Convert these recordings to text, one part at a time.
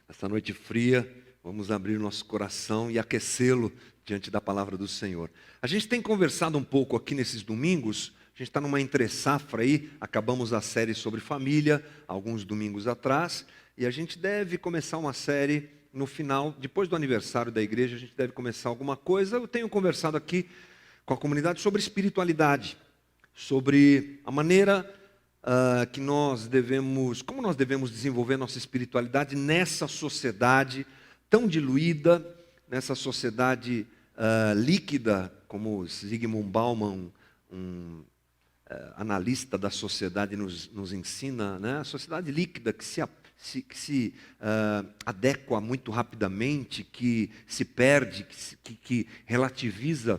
Essa noite fria, vamos abrir nosso coração e aquecê-lo diante da palavra do Senhor. A gente tem conversado um pouco aqui nesses domingos, a gente está numa entre-safra aí, acabamos a série sobre família, alguns domingos atrás, e a gente deve começar uma série no final, depois do aniversário da igreja, a gente deve começar alguma coisa. Eu tenho conversado aqui com a comunidade sobre espiritualidade, sobre a maneira que nós devemos, como nós devemos desenvolver nossa espiritualidade nessa sociedade tão diluída, nessa sociedade líquida, como Zygmunt Bauman, um analista da sociedade nos ensina, né? A sociedade líquida que se adequa muito rapidamente, que se perde, que relativiza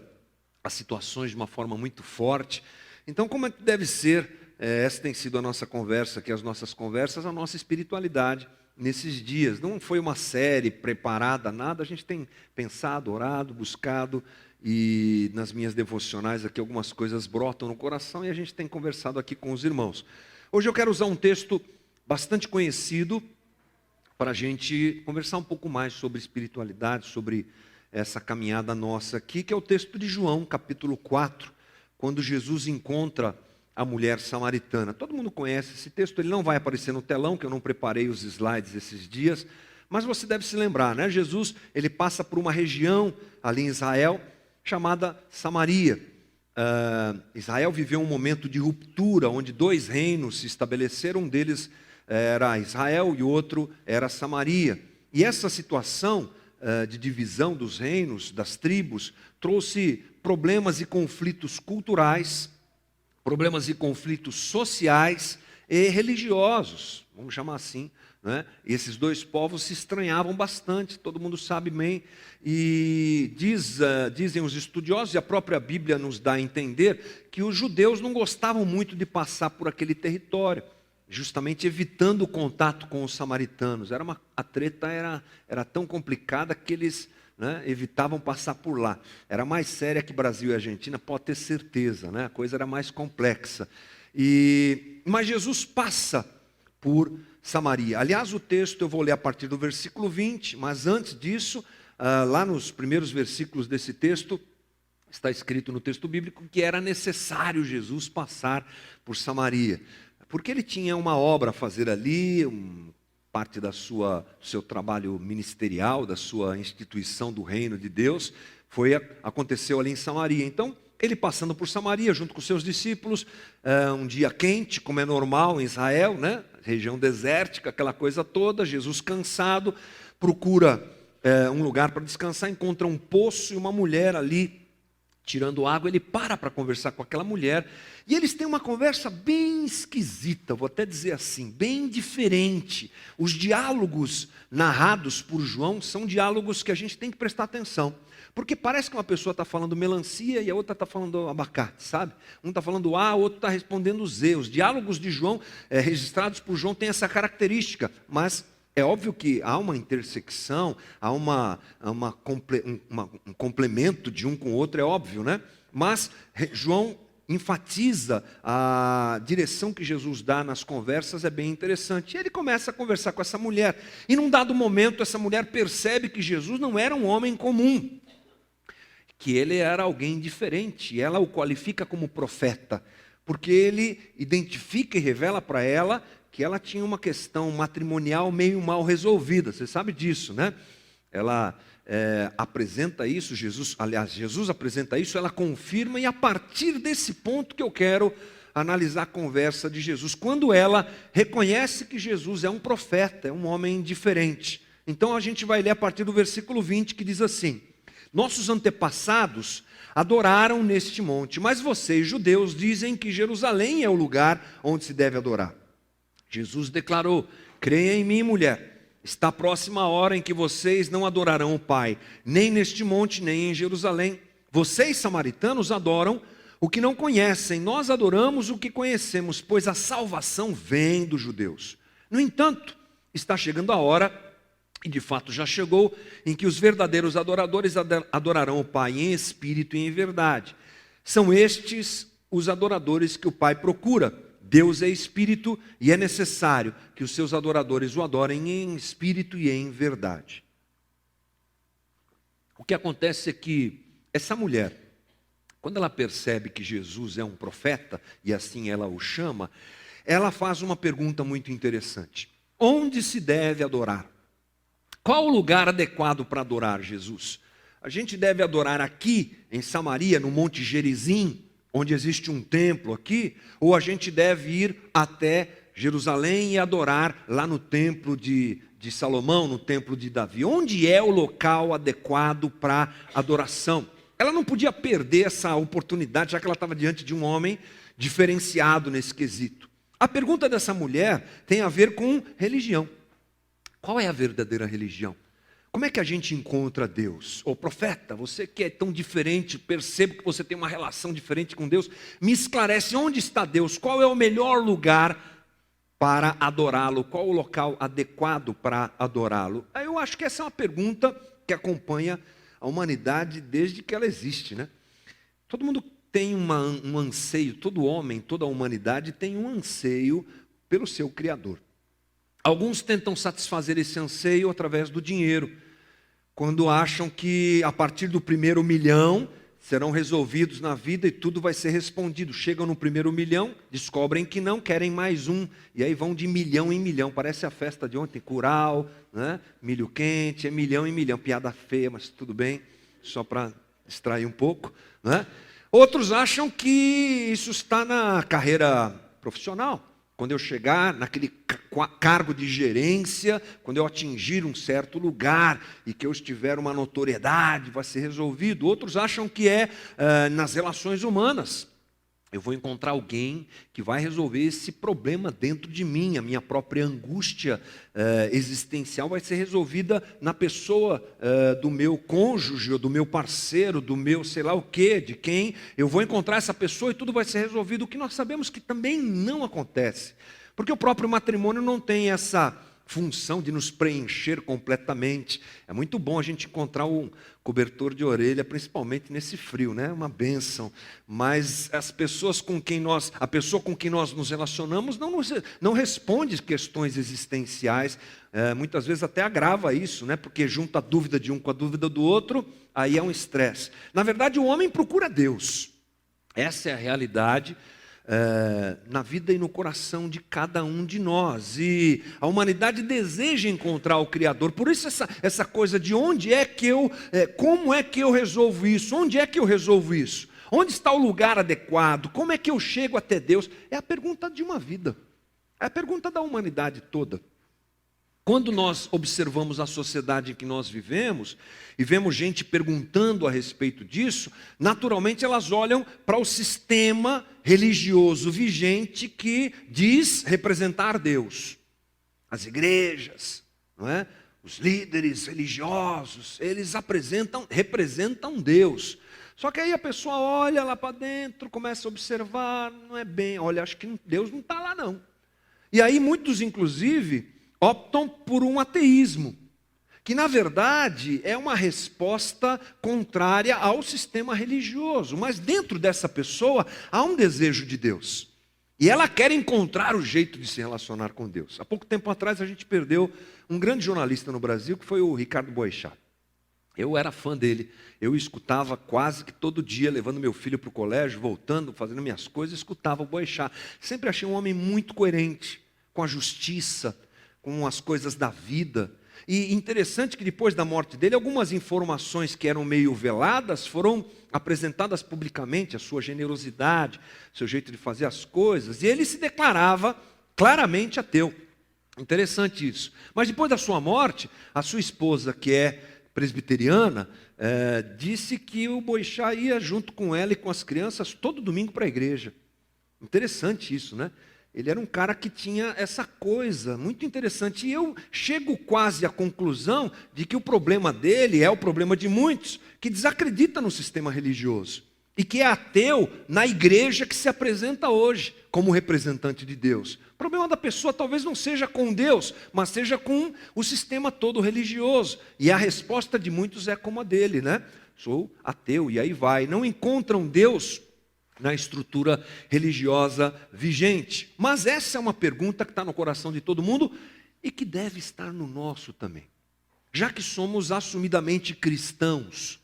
as situações de uma forma muito forte. Então, como é que deve ser, essa tem sido a nossa conversa aqui, as nossas conversas, a nossa espiritualidade nesses dias. Não foi uma série preparada, nada, a gente tem pensado, orado, buscado, e nas minhas devocionais aqui algumas coisas brotam no coração e a gente tem conversado aqui com os irmãos. Hoje eu quero usar um texto bastante conhecido para a gente conversar um pouco mais sobre espiritualidade, sobre essa caminhada nossa aqui, que é o texto de João, capítulo 4, quando Jesus encontra a mulher samaritana. Todo mundo conhece esse texto, ele não vai aparecer no telão, que eu não preparei os slides esses dias, mas você deve se lembrar, né? Jesus, ele passa por uma região ali em Israel, chamada Samaria. Israel viveu um momento de ruptura, onde dois reinos se estabeleceram, um deles era Israel e o outro era Samaria. E essa situação de divisão dos reinos, das tribos, trouxe problemas e conflitos culturais, problemas e conflitos sociais e religiosos, vamos chamar assim, né? Esses dois povos se estranhavam bastante, todo mundo sabe bem, e dizem os estudiosos, e a própria Bíblia nos dá a entender, que os judeus não gostavam muito de passar por aquele território, justamente evitando o contato com os samaritanos. A treta era tão complicada que eles, né, evitavam passar por lá. Era mais séria que Brasil e Argentina, pode ter certeza, né? A coisa era mais complexa. Mas Jesus passa por Samaria. Aliás, o texto eu vou ler a partir do versículo 20, mas antes disso, lá nos primeiros versículos desse texto, está escrito no texto bíblico que era necessário Jesus passar por Samaria, porque ele tinha uma obra a fazer ali, parte do seu trabalho ministerial, da sua instituição do reino de Deus, aconteceu ali em Samaria. Então, ele passando por Samaria, junto com seus discípulos, um dia quente, como é normal em Israel, né? Região desértica, aquela coisa toda. Jesus cansado, procura um lugar para descansar, encontra um poço e uma mulher ali tirando água. Ele para conversar com aquela mulher, e eles têm uma conversa bem esquisita, vou até dizer assim, bem diferente. Os diálogos narrados por João são diálogos que a gente tem que prestar atenção, porque parece que uma pessoa está falando melancia e a outra está falando abacate, sabe? Um está falando A, o outro está respondendo Z. Os diálogos de João, registrados por João, têm essa característica, mas é óbvio que há uma intersecção, há um complemento de um com o outro, é óbvio, né? Mas João enfatiza a direção que Jesus dá nas conversas, é bem interessante. E ele começa a conversar com essa mulher, e num dado momento essa mulher percebe que Jesus não era um homem comum, que ele era alguém diferente, e ela o qualifica como profeta, porque ele identifica e revela para ela que ela tinha uma questão matrimonial meio mal resolvida. Você sabe disso, né? Ela apresenta isso, Jesus apresenta isso, ela confirma, e a partir desse ponto que eu quero analisar a conversa de Jesus, quando ela reconhece que Jesus é um profeta, é um homem diferente. Então a gente vai ler a partir do versículo 20, que diz assim: nossos antepassados adoraram neste monte, mas vocês, judeus, dizem que Jerusalém é o lugar onde se deve adorar. Jesus declarou: creia em mim, mulher, está próxima a hora em que vocês não adorarão o Pai, nem neste monte, nem em Jerusalém. Vocês, samaritanos, adoram o que não conhecem, nós adoramos o que conhecemos, pois a salvação vem dos judeus. No entanto, está chegando a hora, e de fato já chegou, em que os verdadeiros adoradores adorarão o Pai em espírito e em verdade. São estes os adoradores que o Pai procura. Deus é espírito e é necessário que os seus adoradores o adorem em espírito e em verdade. O que acontece é que essa mulher, quando ela percebe que Jesus é um profeta, e assim ela o chama, ela faz uma pergunta muito interessante. Onde se deve adorar? Qual o lugar adequado para adorar Jesus? A gente deve adorar aqui, em Samaria, no Monte Gerizim, onde existe um templo aqui, ou a gente deve ir até Jerusalém e adorar lá no templo de Salomão, no templo de Davi? Onde é o local adequado para adoração? Ela não podia perder essa oportunidade, já que ela estava diante de um homem diferenciado nesse quesito. A pergunta dessa mulher tem a ver com religião. Qual é a verdadeira religião? Como é que a gente encontra Deus? Ô profeta, você que é tão diferente, percebo que você tem uma relação diferente com Deus, me esclarece onde está Deus, qual é o melhor lugar para adorá-lo, qual o local adequado para adorá-lo? Eu acho que essa é uma pergunta que acompanha a humanidade desde que ela existe, né? Todo mundo tem um anseio, todo homem, toda a humanidade tem um anseio pelo seu Criador. Alguns tentam satisfazer esse anseio através do dinheiro, quando acham que a partir do primeiro milhão serão resolvidos na vida e tudo vai ser respondido. Chegam no primeiro milhão, descobrem que não, querem mais um, e aí vão de milhão em milhão. Parece a festa de ontem, curau, né? Milho quente, é milhão em milhão. Piada feia, mas tudo bem, só para distrair um pouco, né? Outros acham que isso está na carreira profissional. Quando eu chegar naquele cargo de gerência, quando eu atingir um certo lugar e que eu estiver uma notoriedade, vai ser resolvido. Outros acham que é nas relações humanas. Eu vou encontrar alguém que vai resolver esse problema dentro de mim. A minha própria angústia existencial vai ser resolvida na pessoa do meu cônjuge, ou do meu parceiro, do meu sei lá o quê, de quem eu vou encontrar essa pessoa e tudo vai ser resolvido. O que nós sabemos que também não acontece. Porque o próprio matrimônio não tem essa função de nos preencher completamente. É muito bom a gente encontrar um cobertor de orelha, principalmente nesse frio, né? Uma bênção. Mas as pessoas a pessoa com quem nós nos relacionamos não responde questões existenciais. Muitas vezes até agrava isso, né? Porque junta a dúvida de um com a dúvida do outro, aí é um estresse. Na verdade, o homem procura Deus. Essa é a realidade. Na vida e no coração de cada um de nós, e a humanidade deseja encontrar o Criador. Por isso essa coisa de onde é que como é que eu resolvo isso, onde é que eu resolvo isso, onde está o lugar adequado, como é que eu chego até Deus, é a pergunta de uma vida, é a pergunta da humanidade toda. Quando nós observamos a sociedade em que nós vivemos e vemos gente perguntando a respeito disso, naturalmente elas olham para o sistema religioso vigente que diz representar Deus. As igrejas, não é? Os líderes religiosos, eles representam Deus. Só que aí a pessoa olha lá para dentro, começa a observar, não é bem, olha, acho que Deus não está lá não. E aí muitos, inclusive, optam por um ateísmo, que na verdade é uma resposta contrária ao sistema religioso, mas dentro dessa pessoa há um desejo de Deus, e ela quer encontrar o jeito de se relacionar com Deus. Há pouco tempo atrás a gente perdeu um grande jornalista no Brasil, que foi o Ricardo Boechat. Eu era fã dele, eu escutava quase que todo dia, levando meu filho para o colégio, voltando, fazendo minhas coisas, escutava o Boechat. Sempre achei um homem muito coerente com a justiça, com as coisas da vida. E interessante que depois da morte dele, algumas informações que eram meio veladas foram apresentadas publicamente, a sua generosidade, seu jeito de fazer as coisas, e ele se declarava claramente ateu. Interessante isso. Mas depois da sua morte, a sua esposa, que é presbiteriana, disse que o Boechat ia junto com ela e com as crianças todo domingo para a igreja. Interessante isso, né? Ele era um cara que tinha essa coisa muito interessante. E eu chego quase à conclusão de que o problema dele é o problema de muitos que desacreditam no sistema religioso e que é ateu na igreja que se apresenta hoje como representante de Deus. O problema da pessoa talvez não seja com Deus, mas seja com o sistema todo religioso. E a resposta de muitos é como a dele, né? Sou ateu, e aí vai. Não encontram Deus na estrutura religiosa vigente. Mas essa é uma pergunta que está no coração de todo mundo e que deve estar no nosso também. Já que somos assumidamente cristãos,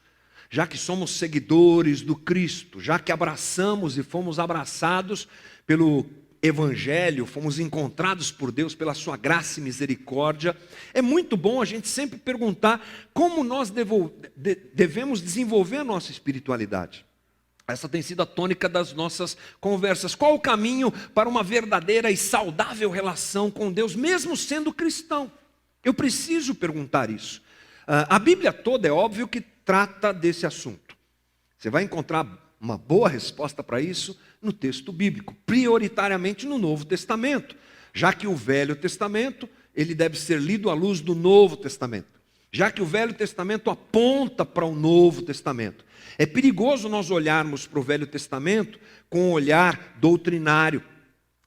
já que somos seguidores do Cristo, já que abraçamos e fomos abraçados pelo Evangelho, fomos encontrados por Deus pela sua graça e misericórdia, é muito bom a gente sempre perguntar como nós devemos desenvolver a nossa espiritualidade. Essa tem sido a tônica das nossas conversas. Qual o caminho para uma verdadeira e saudável relação com Deus, mesmo sendo cristão? Eu preciso perguntar isso. A Bíblia toda, é óbvio que trata desse assunto. Você vai encontrar uma boa resposta para isso no texto bíblico, prioritariamente no Novo Testamento, já que o Velho Testamento, ele deve ser lido à luz do Novo Testamento, já que o Velho Testamento aponta para o Novo Testamento. É perigoso nós olharmos para o Velho Testamento com um olhar doutrinário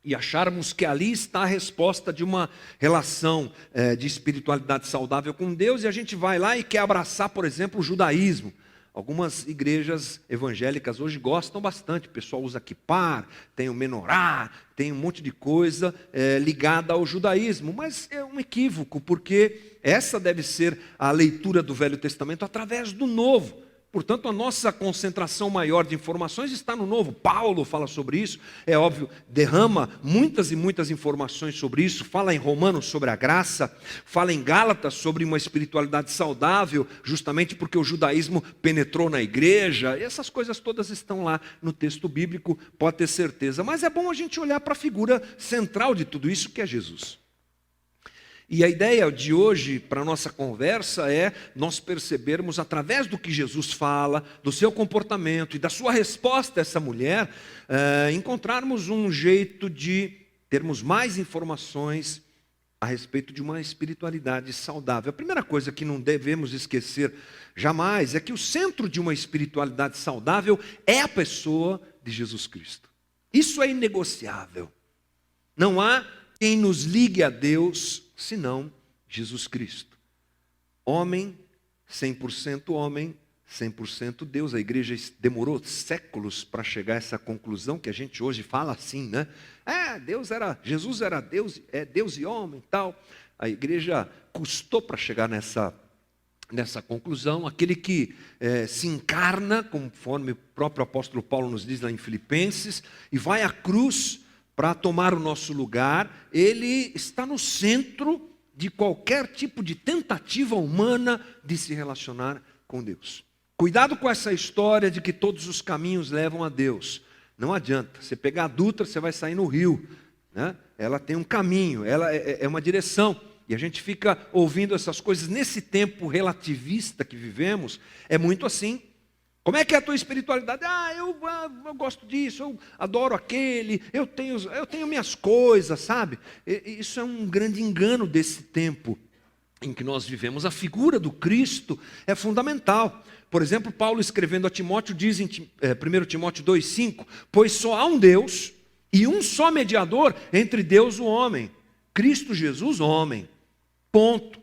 e acharmos que ali está a resposta de uma relação de espiritualidade saudável com Deus, e a gente vai lá e quer abraçar, por exemplo, o judaísmo. Algumas igrejas evangélicas hoje gostam bastante, o pessoal usa kippah, tem o menorá, tem um monte de coisa ligada ao judaísmo, mas é um equívoco, porque essa deve ser a leitura do Velho Testamento através do Novo. Portanto, a nossa concentração maior de informações está no Novo. Paulo fala sobre isso, é óbvio, derrama muitas e muitas informações sobre isso, fala em Romanos sobre a graça, fala em Gálatas sobre uma espiritualidade saudável, justamente porque o judaísmo penetrou na igreja. Essas coisas todas estão lá no texto bíblico, pode ter certeza. Mas é bom a gente olhar para a figura central de tudo isso, que é Jesus. E a ideia de hoje para a nossa conversa é nós percebermos, através do que Jesus fala, do seu comportamento e da sua resposta a essa mulher, encontrarmos um jeito de termos mais informações a respeito de uma espiritualidade saudável. A primeira coisa que não devemos esquecer jamais é que o centro de uma espiritualidade saudável é a pessoa de Jesus Cristo. Isso é inegociável. Não há quem nos ligue a Deus senão Jesus Cristo. Homem, 100% homem, 100% Deus. A igreja demorou séculos para chegar a essa conclusão que a gente hoje fala assim, né? Jesus era Deus, Deus e homem e tal. A igreja custou para chegar nessa conclusão. Aquele que se encarna, conforme o próprio apóstolo Paulo nos diz lá em Filipenses, e vai à cruz para tomar o nosso lugar, ele está no centro de qualquer tipo de tentativa humana de se relacionar com Deus. Cuidado com essa história de que todos os caminhos levam a Deus. Não adianta, você pegar a Dutra, você vai sair no rio, né? Ela tem um caminho, ela é uma direção, e a gente fica ouvindo essas coisas nesse tempo relativista que vivemos, é muito assim. Como é que é a tua espiritualidade? Eu gosto disso, eu adoro aquele, eu tenho minhas coisas, sabe? Isso é um grande engano desse tempo em que nós vivemos. A figura do Cristo é fundamental. Por exemplo, Paulo escrevendo a Timóteo diz em 1 Timóteo 2,5: pois só há um Deus e um só mediador entre Deus e o homem, Cristo Jesus, homem. Ponto.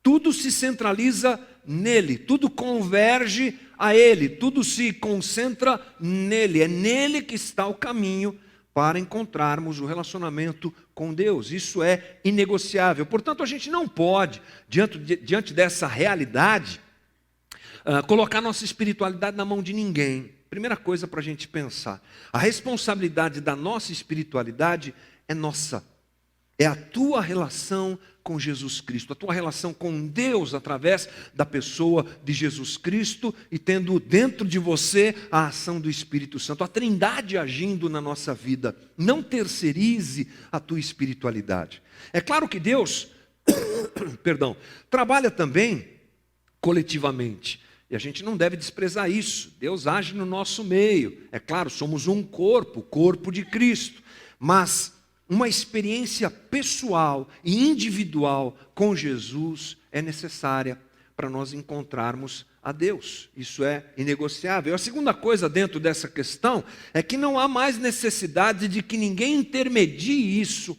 Tudo se centraliza nele, tudo converge a ele, tudo se concentra nele. É nele que está o caminho para encontrarmos o relacionamento com Deus. Isso é inegociável. Portanto, a gente não pode, diante dessa realidade, colocar nossa espiritualidade na mão de ninguém. Primeira coisa para a gente pensar: a responsabilidade da nossa espiritualidade é nossa. É a tua relação com Jesus Cristo, a tua relação com Deus através da pessoa de Jesus Cristo e tendo dentro de você a ação do Espírito Santo, a Trindade agindo na nossa vida. Não terceirize a tua espiritualidade. É claro que Deus, trabalha também coletivamente. E a gente não deve desprezar isso. Deus age no nosso meio. É claro, somos um corpo, o corpo de Cristo. Mas uma experiência pessoal e individual com Jesus é necessária para nós encontrarmos a Deus. Isso é inegociável. A segunda coisa dentro dessa questão é que não há mais necessidade de que ninguém intermedie isso.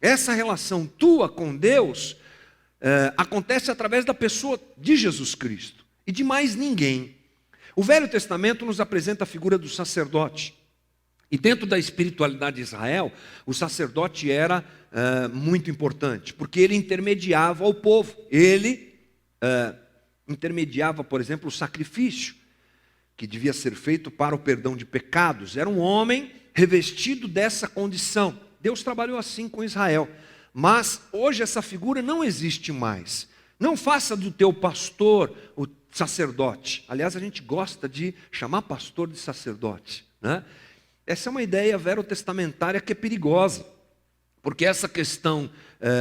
Essa relação tua com Deus acontece através da pessoa de Jesus Cristo e de mais ninguém. O Velho Testamento nos apresenta a figura do sacerdote. E dentro da espiritualidade de Israel, o sacerdote era muito importante, porque ele intermediava ao povo. Ele intermediava, por exemplo, o sacrifício, que devia ser feito para o perdão de pecados. Era um homem revestido dessa condição. Deus trabalhou assim com Israel. Mas hoje essa figura não existe mais. Não faça do teu pastor o sacerdote. Aliás, a gente gosta de chamar pastor de sacerdote, né? Essa é uma ideia verotestamentária que é perigosa, porque essa questão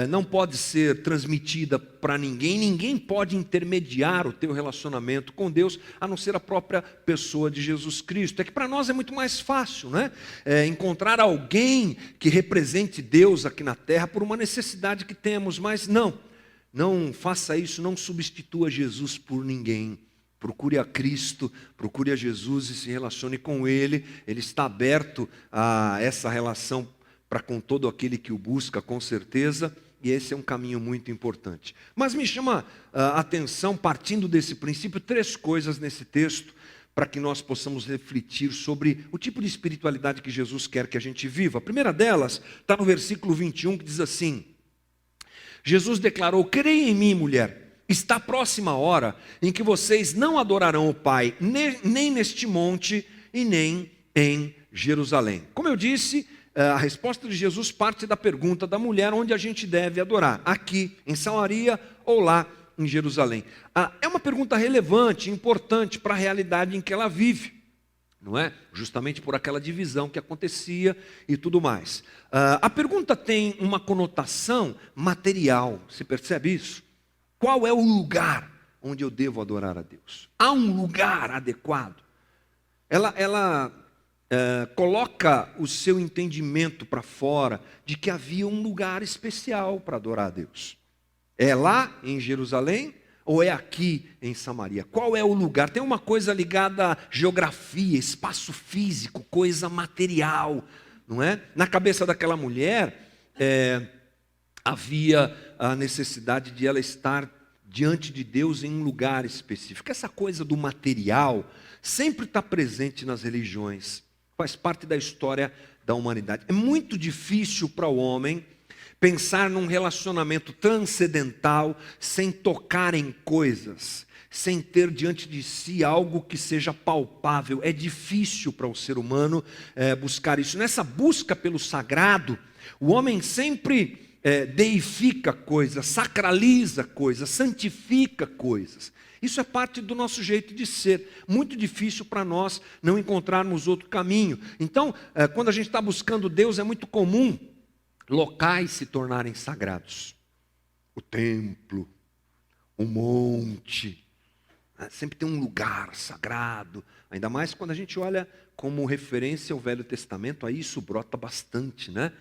não pode ser transmitida para ninguém, ninguém pode intermediar o teu relacionamento com Deus, a não ser a própria pessoa de Jesus Cristo. É que para nós é muito mais fácil, né? Encontrar alguém que represente Deus aqui na terra por uma necessidade que temos, mas não faça isso, não substitua Jesus por ninguém. Procure a Cristo, procure a Jesus e se relacione com Ele. Ele está aberto a essa relação para com todo aquele que o busca, com certeza. E esse é um caminho muito importante. Mas me chama a atenção, partindo desse princípio, 3 coisas nesse texto, para que nós possamos refletir sobre o tipo de espiritualidade que Jesus quer que a gente viva. A primeira delas está no versículo 21, que diz assim: Jesus declarou: creia em mim, mulher. Está próxima a hora em que vocês não adorarão o Pai, nem neste monte e nem em Jerusalém. Como eu disse, a resposta de Jesus parte da pergunta da mulher onde a gente deve adorar, aqui em Samaria ou lá em Jerusalém. É uma pergunta relevante, importante para a realidade em que ela vive, não é? Justamente por aquela divisão que acontecia e tudo mais. A pergunta tem uma conotação material, você percebe isso? Qual é o lugar onde eu devo adorar a Deus? Há um lugar adequado? Ela coloca o seu entendimento para fora de que havia um lugar especial para adorar a Deus. É lá em Jerusalém ou é aqui em Samaria? Qual é o lugar? Tem uma coisa ligada à geografia, espaço físico, coisa material, não é? Na cabeça daquela mulher, havia a necessidade de ela estar diante de Deus em um lugar específico. Essa coisa do material sempre está presente nas religiões, faz parte da história da humanidade. É muito difícil para o homem pensar num relacionamento transcendental sem tocar em coisas, sem ter diante de si algo que seja palpável. É difícil para o ser humano buscar isso. Nessa busca pelo sagrado, o homem sempre deifica coisas, sacraliza coisas, santifica coisas. Isso é parte do nosso jeito de ser. Muito difícil para nós não encontrarmos outro caminho. Então, quando a gente está buscando Deus, é muito comum locais se tornarem sagrados. O templo, o monte, sempre tem um lugar sagrado. Ainda mais quando a gente olha como referência ao Velho Testamento, aí isso brota bastante, né?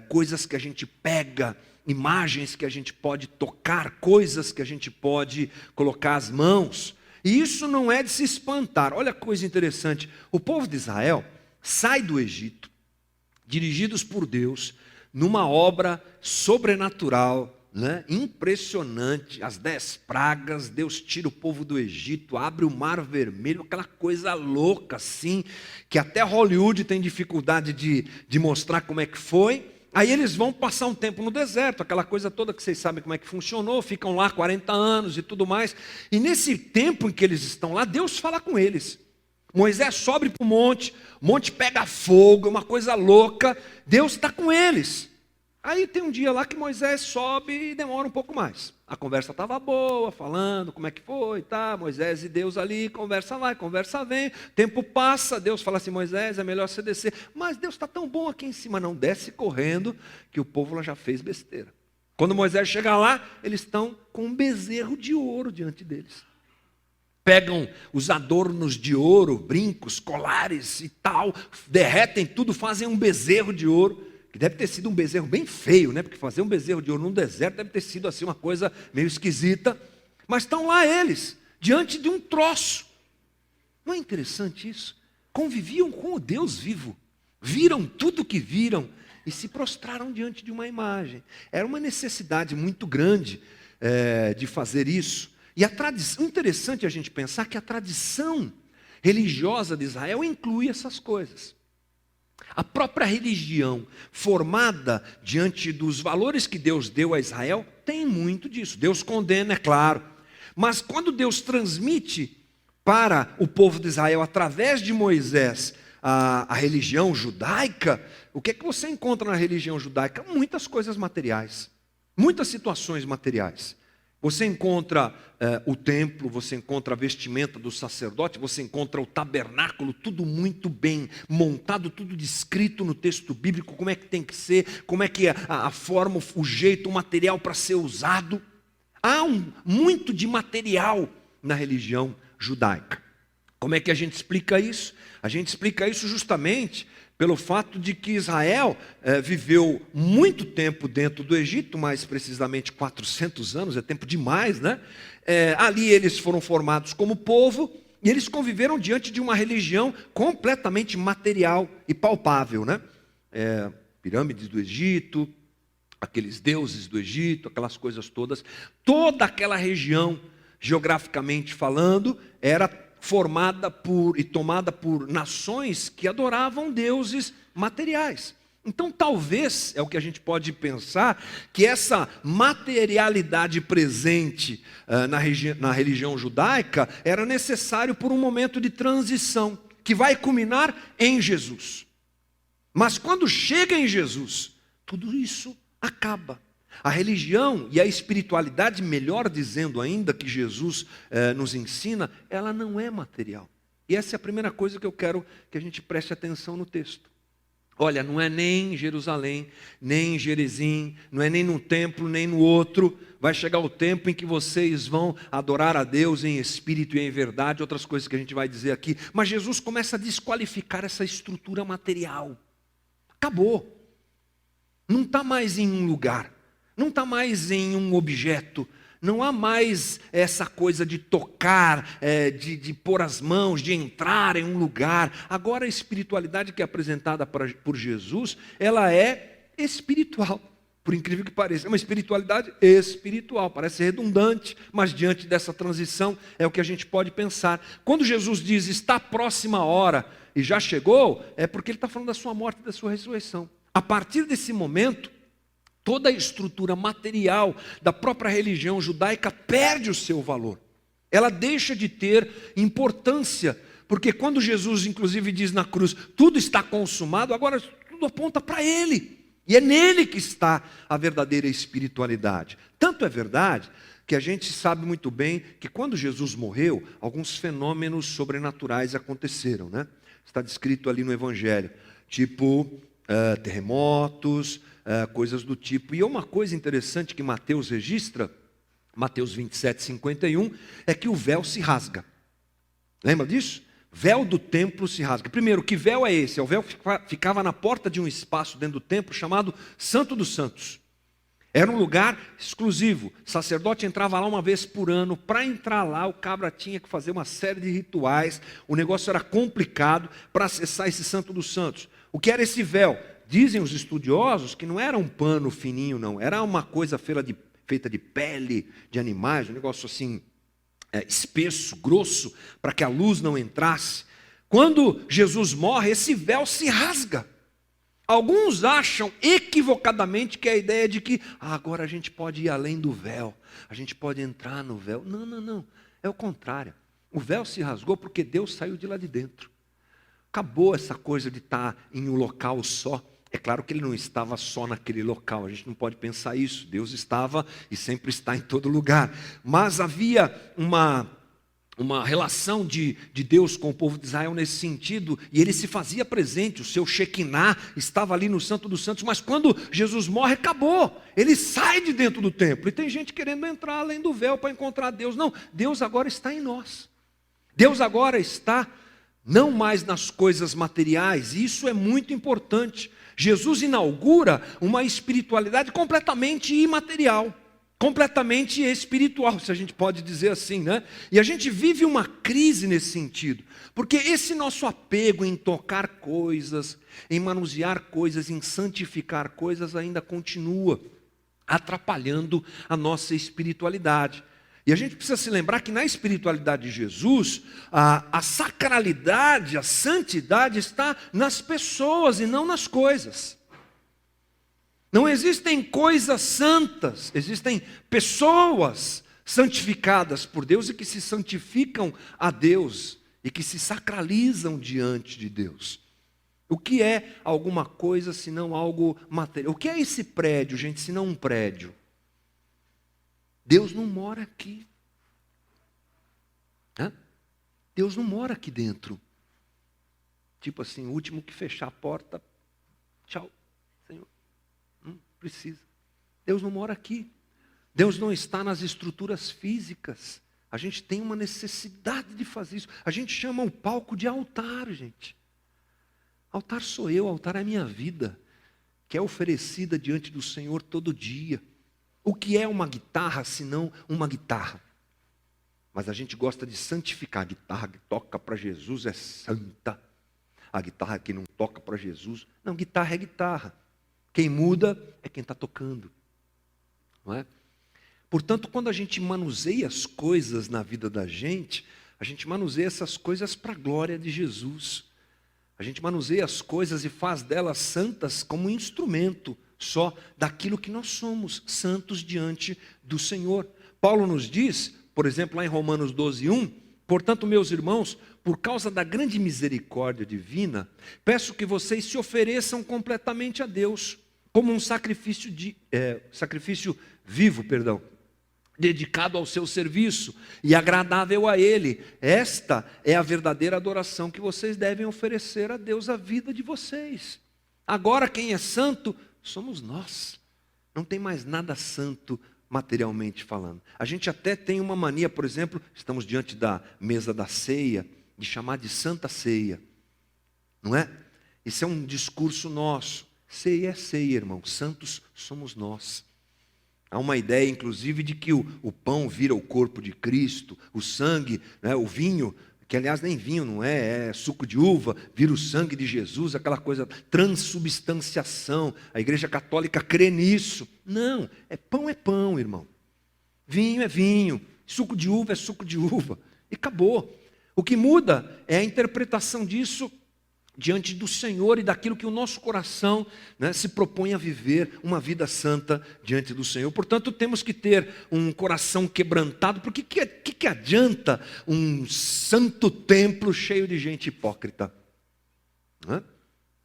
Coisas que a gente pega, imagens que a gente pode tocar, coisas que a gente pode colocar as mãos. E isso não é de se espantar. Olha que coisa interessante. O povo de Israel sai do Egito, dirigidos por Deus, numa obra sobrenatural, né? Impressionante, as 10 pragas, Deus tira o povo do Egito, abre o mar vermelho, aquela coisa louca assim, que até Hollywood tem dificuldade de mostrar como é que foi. Aí eles vão passar um tempo no deserto, aquela coisa toda que vocês sabem como é que funcionou, ficam lá 40 anos e tudo mais. E nesse tempo em que eles estão lá, Deus fala com eles. Moisés sobe para o monte pega fogo, é uma coisa louca, Deus está com eles. Aí tem um dia lá que Moisés sobe e demora um pouco mais. A conversa estava boa, falando como é que foi, tá? Moisés e Deus ali, conversa vai, conversa vem. Tempo passa, Deus fala assim: Moisés, é melhor você descer. Mas Deus está tão bom aqui em cima, não desce correndo, que o povo lá já fez besteira. Quando Moisés chega lá, eles estão com um bezerro de ouro diante deles. Pegam os adornos de ouro, brincos, colares e tal, derretem tudo, fazem um bezerro de ouro. Que deve ter sido um bezerro bem feio, né? Porque fazer um bezerro de ouro num deserto deve ter sido assim uma coisa meio esquisita. Mas estão lá eles, diante de um troço. Não é interessante isso? Conviviam com o Deus vivo, viram tudo o que viram e se prostraram diante de uma imagem. Era uma necessidade muito grande de fazer isso. E a tradição, interessante a gente pensar que a tradição religiosa de Israel inclui essas coisas. A própria religião, formada diante dos valores que Deus deu a Israel, tem muito disso. Deus condena, é claro. Mas quando Deus transmite para o povo de Israel, através de Moisés, a religião judaica, o que é que você encontra na religião judaica? Muitas coisas materiais, muitas situações materiais. Você encontra o templo, você encontra a vestimenta do sacerdote, você encontra o tabernáculo, tudo muito bem montado, tudo descrito no texto bíblico, como é que tem que ser, como é que é a forma, o jeito, o material para ser usado. Há muito de material na religião judaica. Como é que a gente explica isso? A gente explica isso justamente pelo fato de que Israel viveu muito tempo dentro do Egito, mais precisamente 400 anos, é tempo demais, né? Ali eles foram formados como povo e eles conviveram diante de uma religião completamente material e palpável, né? Pirâmides do Egito, aqueles deuses do Egito, aquelas coisas todas. Toda aquela região, geograficamente falando, era formada e tomada por nações que adoravam deuses materiais. Então talvez, é o que a gente pode pensar, que essa materialidade presente na religião judaica era necessário por um momento de transição, que vai culminar em Jesus. Mas quando chega em Jesus, tudo isso acaba. A religião e a espiritualidade, melhor dizendo ainda, que Jesus nos ensina, ela não é material. E essa é a primeira coisa que eu quero que a gente preste atenção no texto. Olha, não é nem em Jerusalém, nem em Gerizim, não é nem num templo, nem no outro. Vai chegar o tempo em que vocês vão adorar a Deus em espírito e em verdade, outras coisas que a gente vai dizer aqui. Mas Jesus começa a desqualificar essa estrutura material. Acabou. Não está mais em um lugar. Não está mais em um objeto, não há mais essa coisa de tocar, de pôr as mãos, de entrar em um lugar. Agora a espiritualidade que é apresentada por Jesus, ela é espiritual, por incrível que pareça. É uma espiritualidade espiritual, parece redundante, mas diante dessa transição é o que a gente pode pensar. Quando Jesus diz, está próxima a hora e já chegou, é porque ele está falando da sua morte e da sua ressurreição. A partir desse momento, toda a estrutura material da própria religião judaica perde o seu valor. Ela deixa de ter importância, porque quando Jesus inclusive diz na cruz, tudo está consumado, agora tudo aponta para Ele. E é nele que está a verdadeira espiritualidade. Tanto é verdade que a gente sabe muito bem que quando Jesus morreu, alguns fenômenos sobrenaturais aconteceram, né? Está descrito ali no Evangelho, tipo terremotos, coisas do tipo. E uma coisa interessante que Mateus registra, Mateus 27, 51, é que o véu se rasga. Lembra disso? Véu do templo se rasga. Primeiro, que véu é esse? É o véu que ficava na porta de um espaço dentro do templo chamado Santo dos Santos. Era um lugar exclusivo. O sacerdote entrava lá uma vez por ano. Para entrar lá, o cabra tinha que fazer uma série de rituais. O negócio era complicado para acessar esse Santo dos Santos. O que era esse véu? Dizem os estudiosos que não era um pano fininho, não. Era uma coisa feita de pele de animais, um negócio assim, espesso, grosso, para que a luz não entrasse. Quando Jesus morre, esse véu se rasga. Alguns acham equivocadamente que é a ideia de que agora a gente pode ir além do véu, a gente pode entrar no véu. Não, não, não. É o contrário. O véu se rasgou porque Deus saiu de lá de dentro. Acabou essa coisa de estar em um local só. É claro que ele não estava só naquele local, a gente não pode pensar isso. Deus estava e sempre está em todo lugar. Mas havia uma relação de Deus com o povo de Israel nesse sentido, e ele se fazia presente, o seu Shekinah estava ali no Santo dos Santos, mas quando Jesus morre, acabou. Ele sai de dentro do templo, e tem gente querendo entrar além do véu para encontrar Deus. Não, Deus agora está em nós. Deus agora está não mais nas coisas materiais, e isso é muito importante. Jesus inaugura uma espiritualidade completamente imaterial, completamente espiritual, se a gente pode dizer assim, né? E a gente vive uma crise nesse sentido, porque esse nosso apego em tocar coisas, em manusear coisas, em santificar coisas ainda continua atrapalhando a nossa espiritualidade. E a gente precisa se lembrar que na espiritualidade de Jesus, a sacralidade, a santidade está nas pessoas e não nas coisas. Não existem coisas santas, existem pessoas santificadas por Deus e que se santificam a Deus e que se sacralizam diante de Deus. O que é alguma coisa senão algo material? O que é esse prédio, gente, senão um prédio? Deus não mora aqui. Hã? Deus não mora aqui dentro. Tipo assim, o último que fechar a porta, tchau, Senhor. Não precisa. Deus não mora aqui. Deus não está nas estruturas físicas. A gente tem uma necessidade de fazer isso. A gente chama o palco de altar, gente. Altar sou eu, altar é a minha vida, que é oferecida diante do Senhor todo dia. O que é uma guitarra, senão uma guitarra? Mas a gente gosta de santificar. A guitarra que toca para Jesus é santa. A guitarra que não toca para Jesus... Não, guitarra é guitarra. Quem muda é quem está tocando. Não é? Portanto, quando a gente manuseia as coisas na vida da gente, a gente manuseia essas coisas para a glória de Jesus. A gente manuseia as coisas e faz delas santas como um instrumento só daquilo que nós somos, santos diante do Senhor. Paulo nos diz, por exemplo, lá em Romanos 12:1, portanto, meus irmãos, por causa da grande misericórdia divina, peço que vocês se ofereçam completamente a Deus, como um sacrifício vivo, dedicado ao seu serviço e agradável a Ele. Esta é a verdadeira adoração que vocês devem oferecer a Deus, a vida de vocês. Agora quem é santo somos nós. Não tem mais nada santo materialmente falando. A gente até tem uma mania, por exemplo, estamos diante da mesa da ceia, de chamar de Santa Ceia. Não é? Isso é um discurso nosso. Ceia é ceia, irmão. Santos somos nós. Há uma ideia, inclusive, de que o pão vira o corpo de Cristo, o sangue, né, o vinho, que aliás nem vinho não é suco de uva, vira o sangue de Jesus, aquela coisa, transubstanciação. A Igreja Católica crê nisso. Não, é pão, irmão. Vinho é vinho, suco de uva é suco de uva. E acabou. O que muda é a interpretação disso diante do Senhor e daquilo que o nosso coração, né, se propõe a viver, uma vida santa diante do Senhor. Portanto, temos que ter um coração quebrantado, porque que adianta um santo templo cheio de gente hipócrita?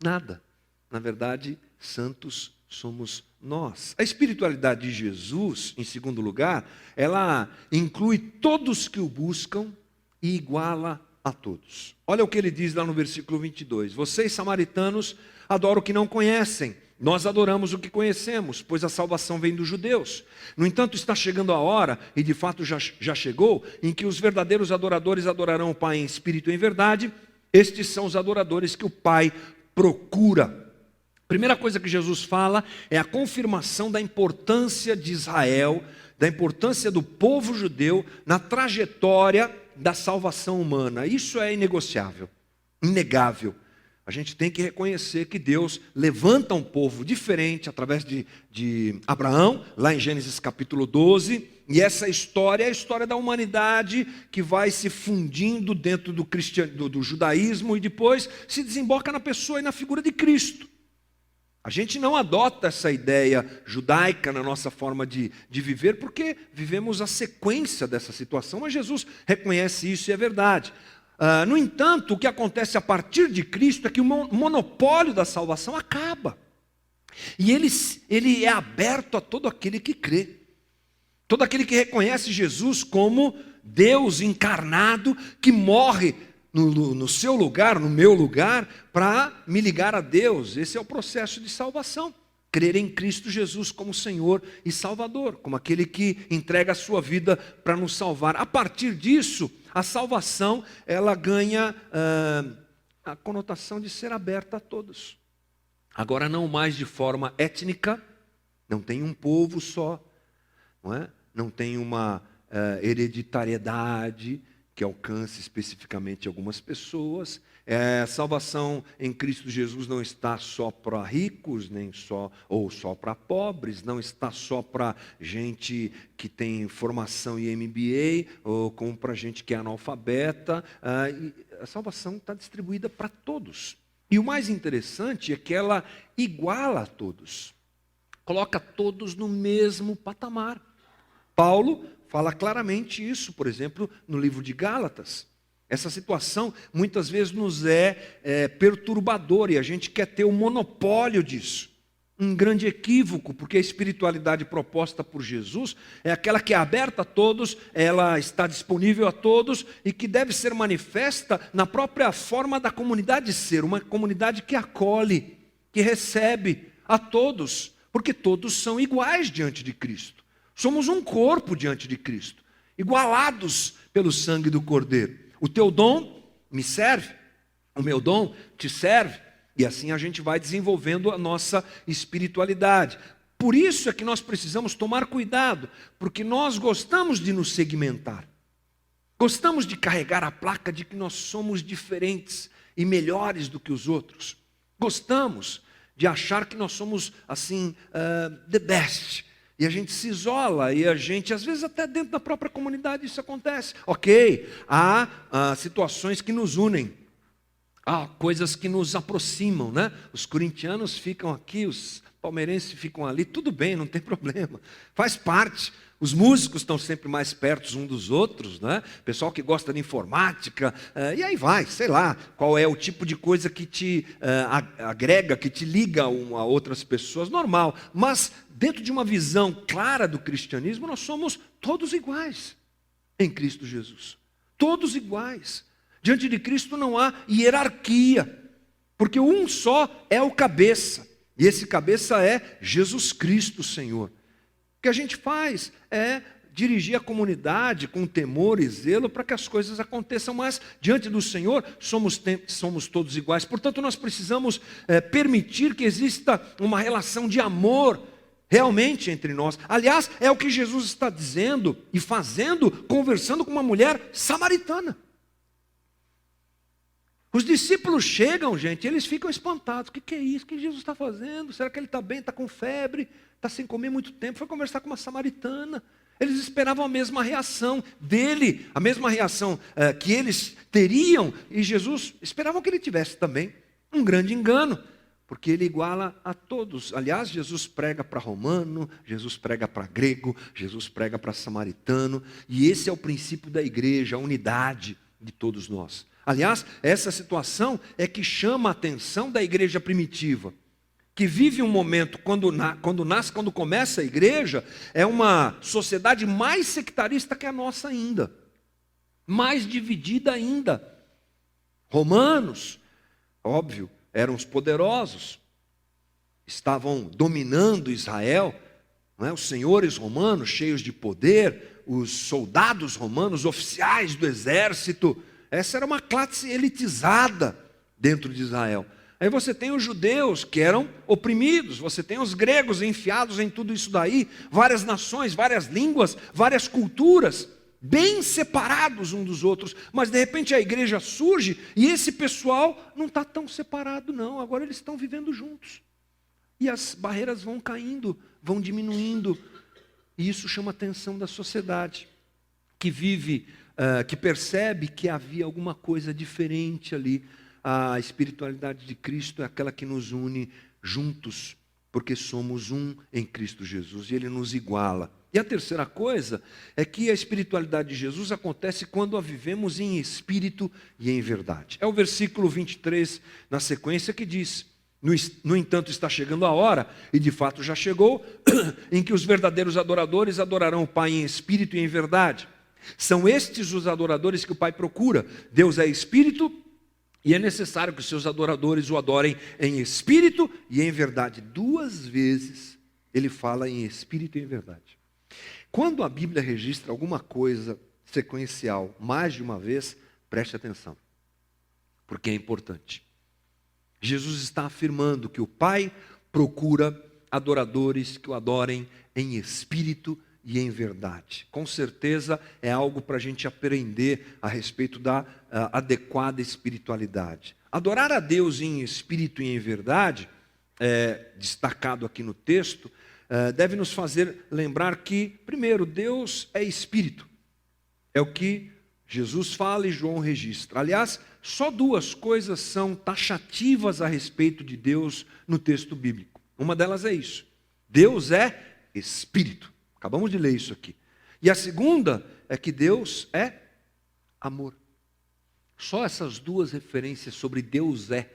Nada. Na verdade, santos somos nós. A espiritualidade de Jesus, em segundo lugar, ela inclui todos que o buscam e iguala a todos. Olha o que ele diz lá no versículo 22. Vocês, samaritanos, adoram o que não conhecem. Nós adoramos o que conhecemos, pois a salvação vem dos judeus. No entanto, está chegando a hora, e de fato já chegou, em que os verdadeiros adoradores adorarão o Pai em espírito e em verdade. Estes são os adoradores que o Pai procura. Primeira coisa que Jesus fala é a confirmação da importância de Israel, da importância do povo judeu na trajetória da salvação humana. Isso é inegociável, inegável. A gente tem que reconhecer que Deus levanta um povo diferente através de Abraão, lá em Gênesis capítulo 12, e essa história é a história da humanidade que vai se fundindo dentro do judaísmo e depois se desemboca na pessoa e na figura de Cristo. A gente não adota essa ideia judaica na nossa forma de viver, porque vivemos a sequência dessa situação, mas Jesus reconhece isso e é verdade. No entanto, o que acontece a partir de Cristo é que o monopólio da salvação acaba. E ele é aberto a todo aquele que crê. Todo aquele que reconhece Jesus como Deus encarnado, que morre no seu lugar, no meu lugar, para me ligar a Deus. Esse é o processo de salvação. Crer em Cristo Jesus como Senhor e Salvador, como aquele que entrega a sua vida para nos salvar. A partir disso, a salvação, ela ganha a conotação de ser aberta a todos. Agora não mais de forma étnica, não tem um povo só, não tem uma hereditariedade que alcance especificamente algumas pessoas. Salvação em Cristo Jesus não está só para ricos, nem só para pobres, não está só para gente que tem formação em MBA, ou como para gente que é analfabeta. A salvação está distribuída para todos. E o mais interessante é que ela iguala a todos, coloca todos no mesmo patamar. Paulo fala claramente isso, por exemplo, no livro de Gálatas. Essa situação muitas vezes nos é perturbadora e a gente quer ter o monopólio disso. Um grande equívoco, porque a espiritualidade proposta por Jesus é aquela que é aberta a todos, ela está disponível a todos e que deve ser manifesta na própria forma da comunidade ser, uma comunidade que acolhe, que recebe a todos, porque todos são iguais diante de Cristo. Somos um corpo diante de Cristo, igualados pelo sangue do Cordeiro. O teu dom me serve, o meu dom te serve, e assim a gente vai desenvolvendo a nossa espiritualidade. Por isso é que nós precisamos tomar cuidado, porque nós gostamos de nos segmentar, gostamos de carregar a placa de que nós somos diferentes e melhores do que os outros, gostamos de achar que nós somos assim, the best. E a gente se isola, e a gente, às vezes até dentro da própria comunidade isso acontece. Ok, há situações que nos unem, há coisas que nos aproximam, né? Os corintianos ficam aqui, os palmeirenses ficam ali, tudo bem, não tem problema, faz parte. Os músicos estão sempre mais perto uns dos outros, né? Pessoal que gosta de informática, e aí vai, sei lá, qual é o tipo de coisa que te agrega, que te liga a outras pessoas, normal. Mas dentro de uma visão clara do cristianismo, nós somos todos iguais em Cristo Jesus. Todos iguais. Diante de Cristo não há hierarquia, porque um só é o cabeça, e esse cabeça é Jesus Cristo, Senhor. O que a gente faz é dirigir a comunidade com temor e zelo para que as coisas aconteçam, mas diante do Senhor somos todos iguais. Portanto, nós precisamos permitir que exista uma relação de amor realmente entre nós. Aliás, é o que Jesus está dizendo e fazendo, conversando com uma mulher samaritana. Os discípulos chegam, gente, e eles ficam espantados. O que é isso? O que Jesus está fazendo? Será que ele está bem? Está com febre? Está sem comer muito tempo? Foi conversar com uma samaritana. Eles esperavam a mesma reação dele, a mesma reação que eles teriam, e Jesus esperavam que ele tivesse também. Um grande engano, porque ele iguala a todos. Aliás, Jesus prega para romano, Jesus prega para grego, Jesus prega para samaritano, e esse é o princípio da igreja, a unidade de todos nós. Aliás, essa situação é que chama a atenção da igreja primitiva, que vive um momento, quando começa a igreja, é uma sociedade mais sectarista que a nossa ainda, mais dividida ainda. Romanos, óbvio, eram os poderosos, estavam dominando Israel, não é? Os senhores romanos cheios de poder, os soldados romanos, oficiais do exército. Essa era uma classe elitizada dentro de Israel. Aí você tem os judeus que eram oprimidos, você tem os gregos enfiados em tudo isso daí, várias nações, várias línguas, várias culturas, bem separados uns dos outros, mas de repente a igreja surge e esse pessoal não está tão separado não, agora eles estão vivendo juntos. E as barreiras vão caindo, vão diminuindo, e isso chama a atenção da sociedade, que vive, que percebe que havia alguma coisa diferente ali. A espiritualidade de Cristo é aquela que nos une juntos, porque somos um em Cristo Jesus, e Ele nos iguala. E a terceira coisa é que a espiritualidade de Jesus acontece quando a vivemos em espírito e em verdade. É o versículo 23 na sequência que diz: no entanto está chegando a hora, e de fato já chegou, em que os verdadeiros adoradores adorarão o Pai em espírito e em verdade. São estes os adoradores que o Pai procura. Deus é espírito, e é necessário que os seus adoradores o adorem em espírito e em verdade. 2 vezes ele fala em espírito e em verdade. Quando a Bíblia registra alguma coisa sequencial mais de uma vez, preste atenção, porque é importante. Jesus está afirmando que o Pai procura adoradores que o adorem em espírito e em verdade. Com certeza é algo para a gente aprender a respeito da adequada espiritualidade. Adorar a Deus em espírito e em verdade, destacado aqui no texto, deve nos fazer lembrar que, primeiro, Deus é espírito. É o que Jesus fala e João registra. Aliás, só duas coisas são taxativas a respeito de Deus no texto bíblico. Uma delas é isso: Deus é espírito. Acabamos de ler isso aqui. E a segunda é que Deus é amor. Só essas duas referências sobre Deus é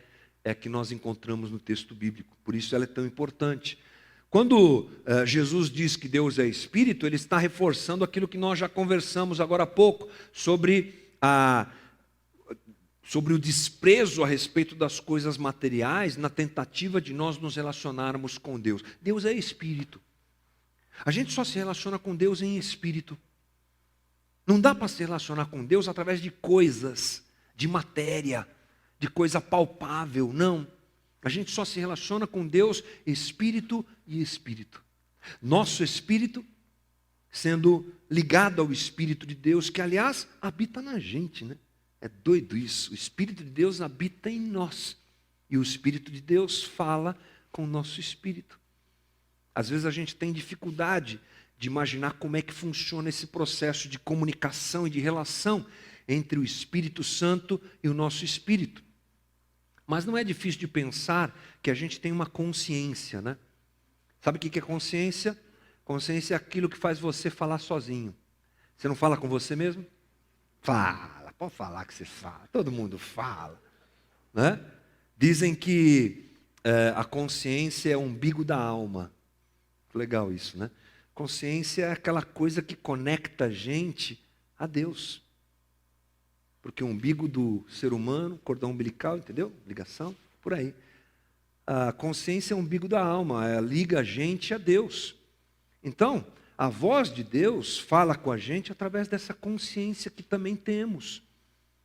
que nós encontramos no texto bíblico. Por isso ela é tão importante. Quando Jesus diz que Deus é espírito, ele está reforçando aquilo que nós já conversamos agora há pouco, sobre o desprezo a respeito das coisas materiais, na tentativa de nós nos relacionarmos com Deus. Deus é espírito. A gente só se relaciona com Deus em espírito. Não dá para se relacionar com Deus através de coisas, de matéria, de coisa palpável, não. A gente só se relaciona com Deus espírito e espírito. Nosso espírito sendo ligado ao Espírito de Deus, que aliás habita na gente, né? É doido isso. O Espírito de Deus habita em nós. E o Espírito de Deus fala com o nosso espírito. Às vezes a gente tem dificuldade de imaginar como é que funciona esse processo de comunicação e de relação entre o Espírito Santo e o nosso espírito. Mas não é difícil de pensar que a gente tem uma consciência, né? Sabe o que é consciência? Consciência é aquilo que faz você falar sozinho. Você não fala com você mesmo? Fala, pode falar que você fala. Todo mundo fala, né? Dizem que a consciência é o umbigo da alma. Legal isso, né? Consciência é aquela coisa que conecta a gente a Deus. Porque o umbigo do ser humano, cordão umbilical, entendeu? Ligação, por aí. A consciência é o umbigo da alma, liga a gente a Deus. Então, a voz de Deus fala com a gente através dessa consciência que também temos.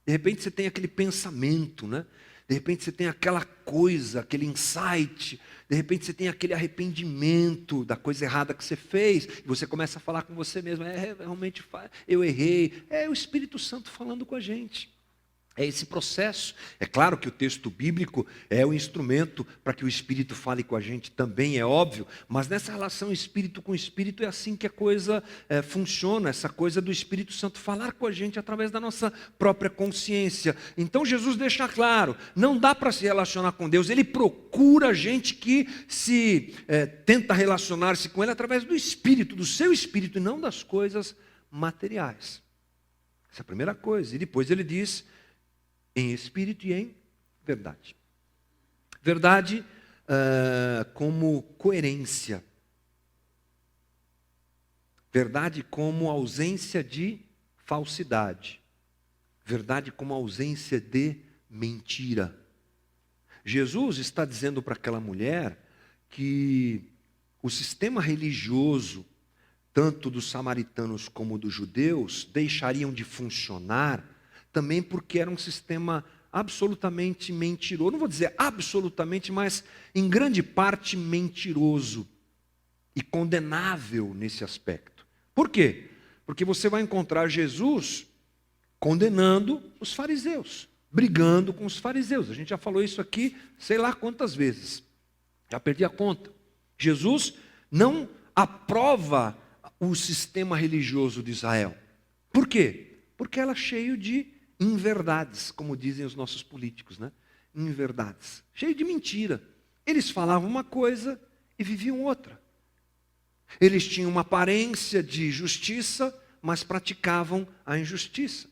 De repente você tem aquele pensamento, né? De repente você tem aquela coisa, aquele insight. De repente você tem aquele arrependimento da coisa errada que você fez. E você começa a falar com você mesmo. Realmente eu errei. É o Espírito Santo falando com a gente. É esse processo. É claro que o texto bíblico é o instrumento para que o Espírito fale com a gente também, é óbvio. Mas nessa relação espírito com espírito é assim que a coisa funciona. Essa coisa do Espírito Santo falar com a gente através da nossa própria consciência. Então Jesus deixa claro, não dá para se relacionar com Deus. Ele procura gente que tenta relacionar-se com Ele através do Espírito, do seu Espírito, e não das coisas materiais. Essa é a primeira coisa. E depois ele diz: em espírito e em verdade. Verdade como coerência. Verdade como ausência de falsidade. Verdade como ausência de mentira. Jesus está dizendo para aquela mulher que o sistema religioso, tanto dos samaritanos como dos judeus, deixariam de funcionar também porque era um sistema absolutamente mentiroso. Não vou dizer absolutamente, mas em grande parte mentiroso e condenável nesse aspecto. Por quê? Porque você vai encontrar Jesus condenando os fariseus, brigando com os fariseus. A gente já falou isso aqui sei lá quantas vezes. Já perdi a conta. Jesus não aprova o sistema religioso de Israel. Por quê? Porque ela é cheio de inverdades, como dizem os nossos políticos, né? Inverdades, cheio de mentira. Eles falavam uma coisa e viviam outra. Eles tinham uma aparência de justiça, mas praticavam a injustiça.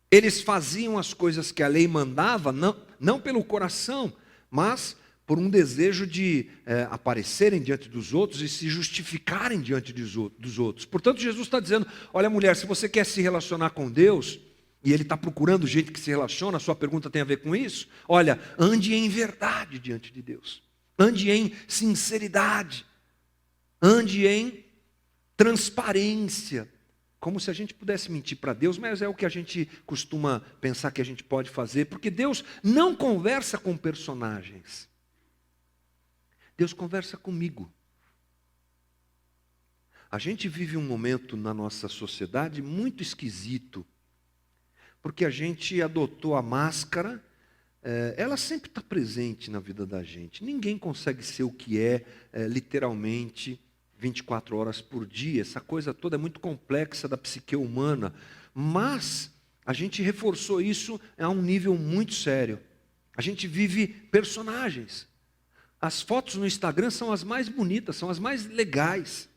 Eles faziam as coisas que a lei mandava, não pelo coração, mas por um desejo de aparecerem diante dos outros e se justificarem diante dos outros. Portanto, Jesus está dizendo: olha, mulher, se você quer se relacionar com Deus, e Ele está procurando gente que se relaciona, a sua pergunta tem a ver com isso? Olha, ande em verdade diante de Deus. Ande em sinceridade. Ande em transparência. Como se a gente pudesse mentir para Deus, mas é o que a gente costuma pensar que a gente pode fazer, porque Deus não conversa com personagens. Deus conversa comigo. A gente vive um momento na nossa sociedade muito esquisito, porque a gente adotou a máscara, ela sempre está presente na vida da gente. Ninguém consegue ser o que é, literalmente, 24 horas por dia. Essa coisa toda é muito complexa da psique humana, mas a gente reforçou isso a um nível muito sério. A gente vive personagens. As fotos no Instagram são as mais bonitas, são as mais legais,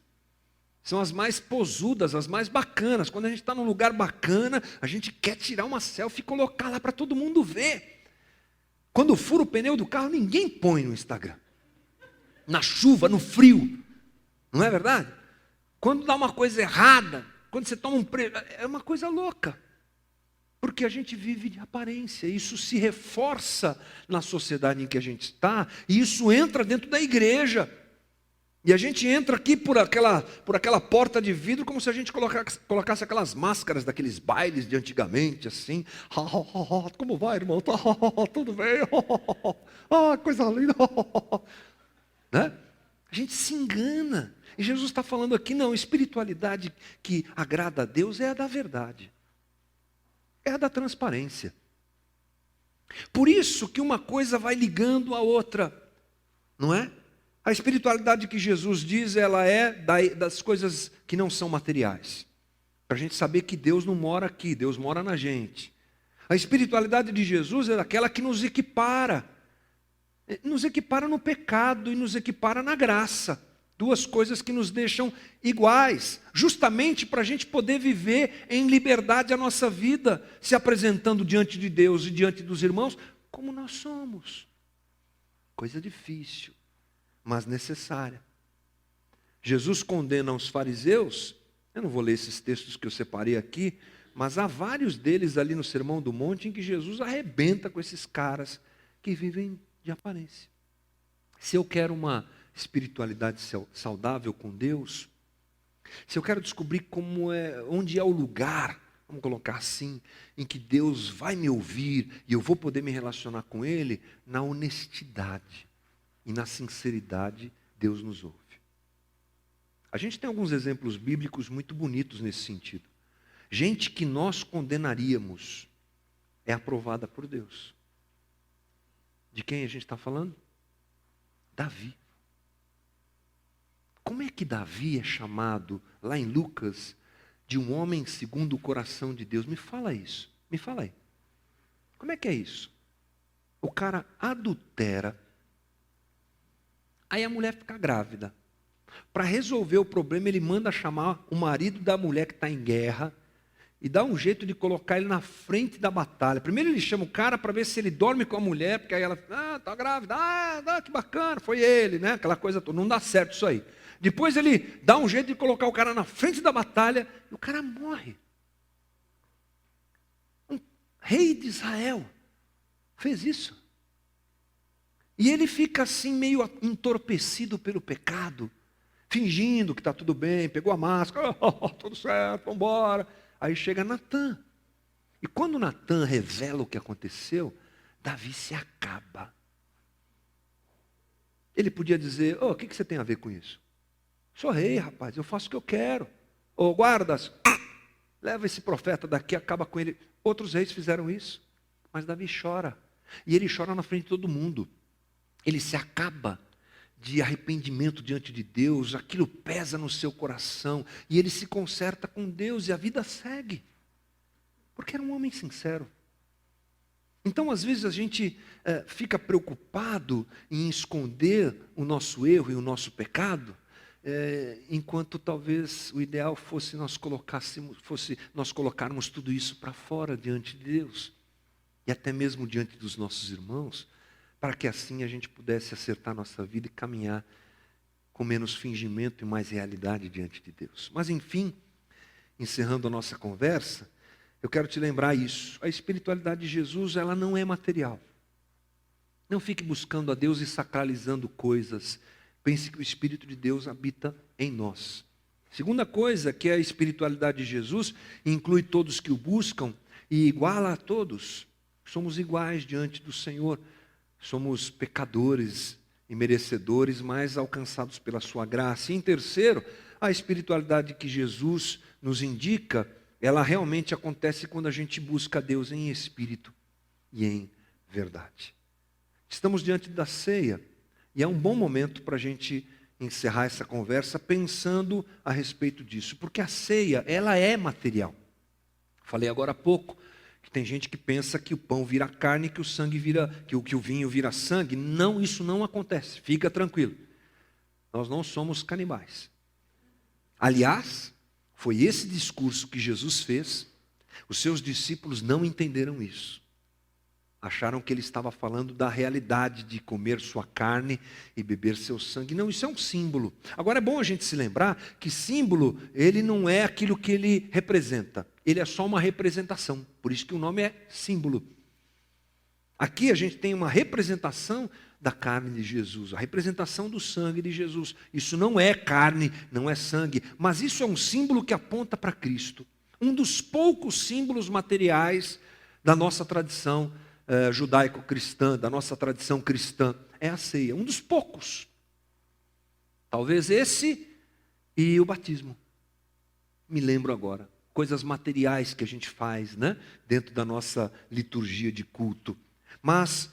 são as mais posudas, as mais bacanas. Quando a gente está num lugar bacana, a gente quer tirar uma selfie e colocar lá para todo mundo ver. Quando fura o pneu do carro, ninguém põe no Instagram. Na chuva, no frio. Não é verdade? Quando dá uma coisa errada, quando você toma é uma coisa louca. Porque a gente vive de aparência, isso se reforça na sociedade em que a gente está, e isso entra dentro da igreja. E a gente entra aqui por aquela porta de vidro, como se a gente colocasse aquelas máscaras daqueles bailes de antigamente, assim. Como vai, irmão? Tudo bem? Coisa linda. Né? A gente se engana. E Jesus está falando aqui, não, espiritualidade que agrada a Deus é a da verdade. É a da transparência. Por isso que uma coisa vai ligando a outra, não é? A espiritualidade que Jesus diz, ela é das coisas que não são materiais. Para a gente saber que Deus não mora aqui, Deus mora na gente. A espiritualidade de Jesus é aquela que nos equipara no pecado e nos equipara na graça. Duas coisas que nos deixam iguais, justamente para a gente poder viver em liberdade a nossa vida, se apresentando diante de Deus e diante dos irmãos, como nós somos. Coisa difícil, mas necessária. Jesus condena os fariseus, eu não vou ler esses textos que eu separei aqui, mas há vários deles ali no Sermão do Monte em que Jesus arrebenta com esses caras que vivem de aparência. Se eu quero uma espiritualidade saudável com Deus, se eu quero descobrir onde é o lugar, vamos colocar assim, em que Deus vai me ouvir e eu vou poder me relacionar com Ele, na honestidade e na sinceridade, Deus nos ouve. A gente tem alguns exemplos bíblicos muito bonitos nesse sentido. Gente que nós condenaríamos é aprovada por Deus. De quem a gente está falando? Davi. Como é que Davi é chamado, lá em Lucas, de um homem segundo o coração de Deus? Me fala isso, me fala aí. Como é que é isso? O cara adultera, aí a mulher fica grávida. Para resolver o problema, ele manda chamar o marido da mulher que está em guerra e dá um jeito de colocar ele na frente da batalha. Primeiro ele chama o cara para ver se ele dorme com a mulher, porque aí ela, está grávida, que bacana, foi ele, né? Aquela coisa toda, não dá certo isso aí. Depois ele dá um jeito de colocar o cara na frente da batalha e o cara morre. Um rei de Israel fez isso. E ele fica assim meio entorpecido pelo pecado, fingindo que está tudo bem, pegou a máscara, tudo certo, vamos embora. Aí chega Natã. E quando Natã revela o que aconteceu, Davi se acaba. Ele podia dizer, o que você tem a ver com isso? Sou rei, rapaz, eu faço o que eu quero. Guardas, leva esse profeta daqui, acaba com ele. Outros reis fizeram isso, mas Davi chora. E ele chora na frente de todo mundo. Ele se acaba de arrependimento diante de Deus, aquilo pesa no seu coração, e ele se conserta com Deus, e a vida segue. Porque era um homem sincero. Então, às vezes, a gente fica preocupado em esconder o nosso erro e o nosso pecado, enquanto talvez o ideal fosse nós colocarmos tudo isso para fora diante de Deus, e até mesmo diante dos nossos irmãos, para que assim a gente pudesse acertar nossa vida e caminhar com menos fingimento e mais realidade diante de Deus. Mas enfim, encerrando a nossa conversa, eu quero te lembrar isso. A espiritualidade de Jesus, ela não é material. Não fique buscando a Deus e sacralizando coisas. Pense que o Espírito de Deus habita em nós. Segunda coisa, que a espiritualidade de Jesus inclui todos que o buscam e iguala a todos. Somos iguais diante do Senhor. Somos pecadores e merecedores, mas alcançados pela sua graça. E em terceiro, a espiritualidade que Jesus nos indica, ela realmente acontece quando a gente busca Deus em espírito e em verdade. Estamos diante da ceia e é um bom momento para a gente encerrar essa conversa pensando a respeito disso, porque a ceia, ela é material. Falei agora há pouco que tem gente que pensa que o pão vira carne, que o sangue vira, que o vinho vira sangue. Não, isso não acontece. Fica tranquilo. Nós não somos canibais. Aliás, foi esse discurso que Jesus fez. Os seus discípulos não entenderam isso. Acharam que ele estava falando da realidade de comer sua carne e beber seu sangue. Não, isso é um símbolo. Agora é bom a gente se lembrar que símbolo, ele não é aquilo que ele representa. Ele é só uma representação. Por isso que o nome é símbolo. Aqui a gente tem uma representação da carne de Jesus, a representação do sangue de Jesus. Isso não é carne, não é sangue, mas isso é um símbolo que aponta para Cristo. Um dos poucos símbolos materiais da nossa tradição judaico-cristã, da nossa tradição cristã, é a ceia. Um dos poucos. Talvez esse e o batismo. Me lembro agora. Coisas materiais que a gente faz, né? Dentro da nossa liturgia de culto. Mas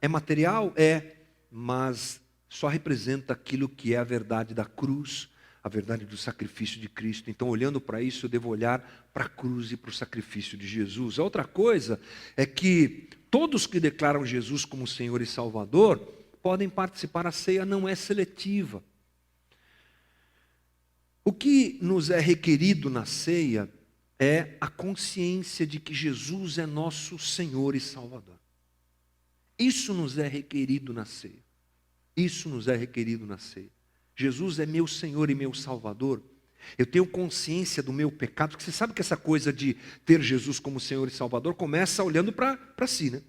é material? É. Mas só representa aquilo que é a verdade da cruz, a verdade do sacrifício de Cristo. Então, olhando para isso, eu devo olhar para a cruz e para o sacrifício de Jesus. A outra coisa é que todos que declaram Jesus como Senhor e Salvador podem participar. A ceia não é seletiva. O que nos é requerido na ceia é a consciência de que Jesus é nosso Senhor e Salvador. Isso nos é requerido na ceia. Isso nos é requerido na ceia. Jesus é meu Senhor e meu Salvador. Eu tenho consciência do meu pecado, porque você sabe que essa coisa de ter Jesus como Senhor e Salvador começa olhando para si, né?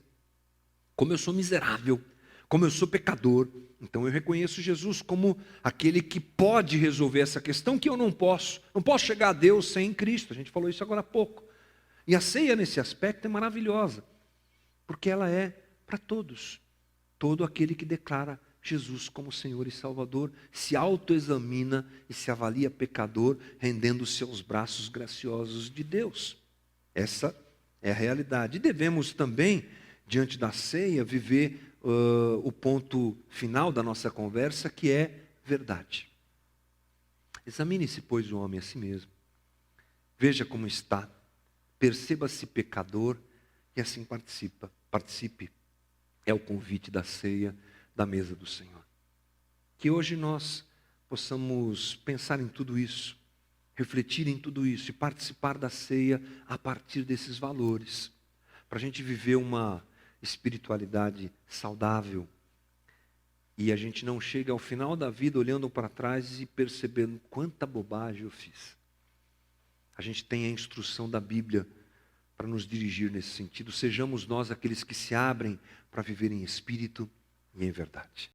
Como eu sou miserável, como eu sou pecador. Então eu reconheço Jesus como aquele que pode resolver essa questão que eu não posso. Não posso chegar a Deus sem Cristo. A gente falou isso agora há pouco. E a ceia nesse aspecto é maravilhosa, porque ela é para todos. Todo aquele que declara Jesus como Senhor e Salvador, se autoexamina e se avalia pecador, rendendo-se aos braços graciosos de Deus. Essa é a realidade. E devemos também, diante da ceia, viver o ponto final da nossa conversa, que é verdade. Examine-se, pois, o homem a si mesmo. Veja como está. Perceba-se pecador e assim participe. É o convite da ceia, da mesa do Senhor. Que hoje nós possamos pensar em tudo isso, refletir em tudo isso e participar da ceia a partir desses valores, para a gente viver uma espiritualidade saudável e a gente não chega ao final da vida olhando para trás e percebendo quanta bobagem eu fiz. A gente tem a instrução da Bíblia para nos dirigir nesse sentido. Sejamos nós aqueles que se abrem para viver em espírito e em verdade.